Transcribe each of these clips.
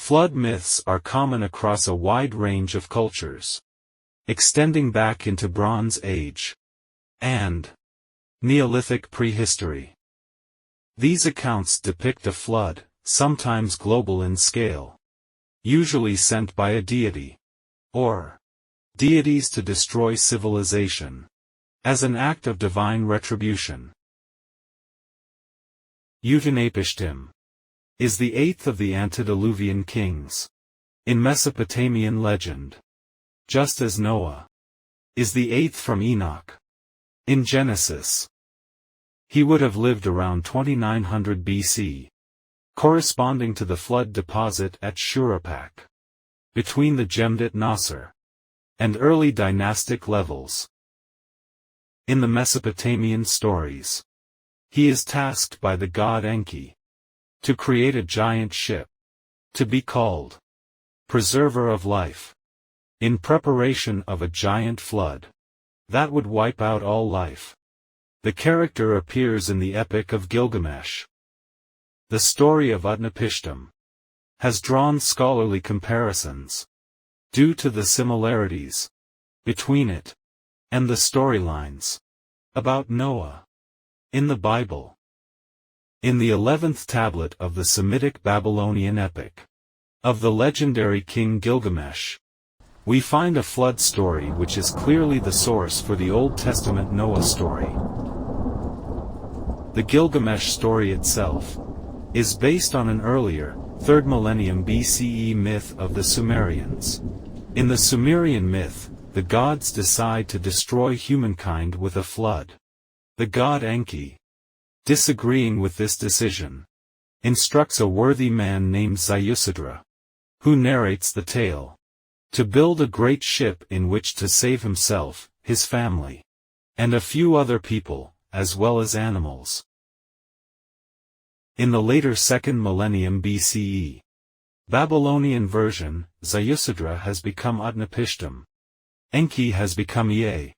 Flood myths are common across a wide range of cultures, extending back into Bronze Age and Neolithic prehistory. These accounts depict a flood, sometimes global in scale, usually sent by a deity, or deities to destroy civilization, as an act of divine retribution. Utnapishtim is the eighth of the antediluvian kings in Mesopotamian legend, just as Noah is the eighth from Enoch in Genesis. He would have lived around 2900 BC, corresponding to the flood deposit at Uruk, between the Gemdit Nasser and early dynastic levels. In the Mesopotamian stories, he is tasked by the god Enki to create a giant ship, to be called Preserver of Life, in preparation of a giant flood that would wipe out all life. The character appears in the Epic of Gilgamesh. The story of Utnapishtim has drawn scholarly comparisons, due to the similarities between it and the storylines about Noah in the Bible. In the 11th tablet of the Semitic Babylonian epic of the legendary king Gilgamesh, we find a flood story which is clearly the source for the Old Testament Noah story. The Gilgamesh story itself is based on an earlier, 3rd millennium BCE myth of the Sumerians. In the Sumerian myth, the gods decide to destroy humankind with a flood. The god Enki, disagreeing with this decision, instructs a worthy man named Ziusidra, who narrates the tale, to build a great ship in which to save himself, his family, and a few other people, as well as animals. In the later 2nd millennium BCE, Babylonian version, Ziusidra has become Utnapishtim. Enki has become Ea.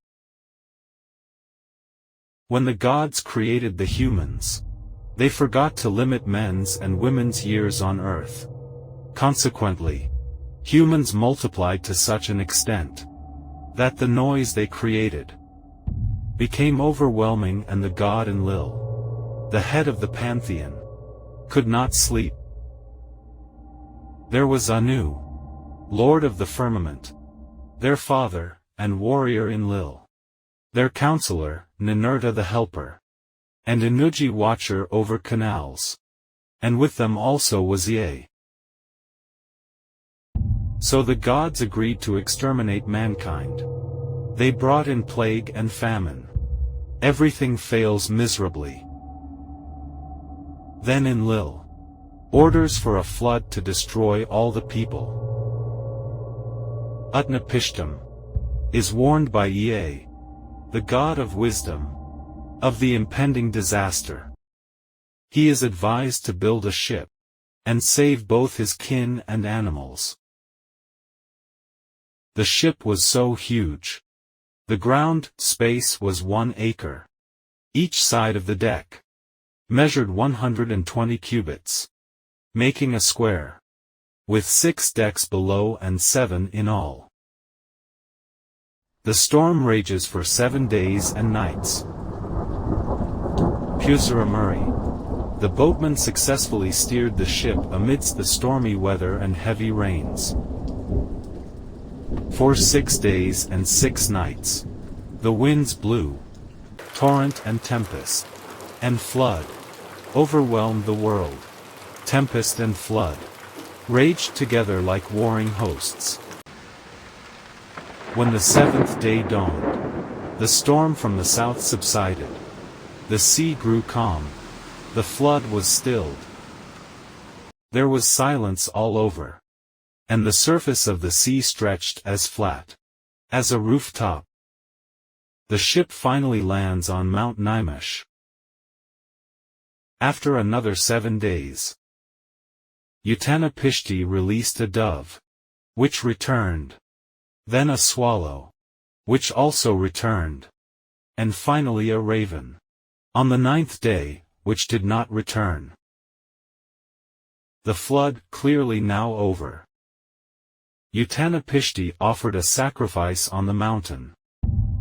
When the gods created the humans, they forgot to limit men's and women's years on earth. Consequently, humans multiplied to such an extent that the noise they created became overwhelming, and the god Enlil, the head of the pantheon, could not sleep. There was Anu, lord of the firmament, their father, and warrior Enlil, their counselor, Ninurta the helper, and Ennugi watcher over canals, and with them also was Ea. So the gods agreed to exterminate mankind. They brought in plague and famine. Everything fails miserably. Then Enlil orders for a flood to destroy all the people. Utnapishtim is warned by Ea, the god of wisdom, of the impending disaster. He is advised to build a ship and save both his kin and animals. The ship was so huge. The ground space was 1 acre. Each side of the deck measured 120 cubits, making a square, with 6 decks below and 7 in all. The storm rages for 7 days and nights. Pusaramuri, the boatman successfully steered the ship amidst the stormy weather and heavy rains. For 6 days and 6 nights, the winds blew, torrent and tempest, and flood, overwhelmed the world. Tempest and flood raged together like warring hosts. When the 7th day dawned, the storm from the south subsided. The sea grew calm. The flood was stilled. There was silence all over, and the surface of the sea stretched as flat as a rooftop. The ship finally lands on Mount Naimesh. After another 7 days, Utnapishtim released a dove, which returned. Then a swallow, which also returned. And finally a raven, on the 9th day, which did not return. The flood clearly now over. Utnapishtim offered a sacrifice on the mountain.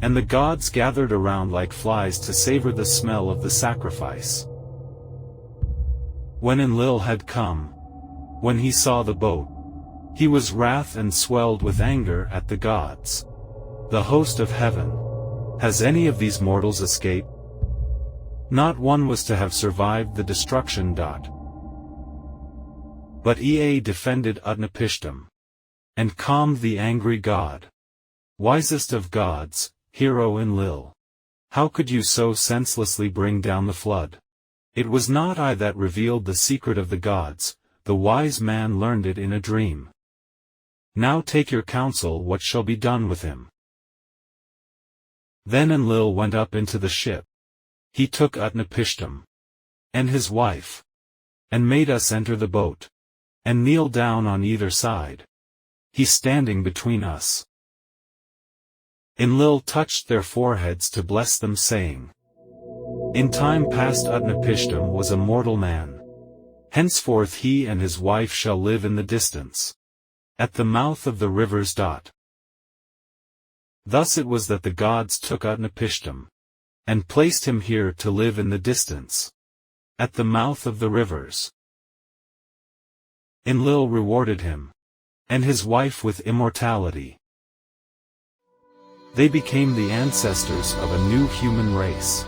And the gods gathered around like flies to savor the smell of the sacrifice. When Enlil had come, when he saw the boat, he was wrath and swelled with anger at the gods. The host of heaven. Has any of these mortals escaped? Not one was to have survived the destruction. But Ea defended Utnapishtim, and calmed the angry god. Wisest of gods, hero Enlil. How could you so senselessly bring down the flood? It was not I that revealed the secret of the gods, the wise man learned it in a dream. Now take your counsel what shall be done with him. Then Enlil went up into the ship. He took Utnapishtim, and his wife, and made us enter the boat, and kneel down on either side, he standing between us. Enlil touched their foreheads to bless them, saying, In time past Utnapishtim was a mortal man. Henceforth he and his wife shall live in the distance, at the mouth of the rivers. Thus it was that the gods took Utnapishtim, and placed him here to live in the distance, at the mouth of the rivers. Enlil rewarded him, and his wife with immortality. They became the ancestors of a new human race.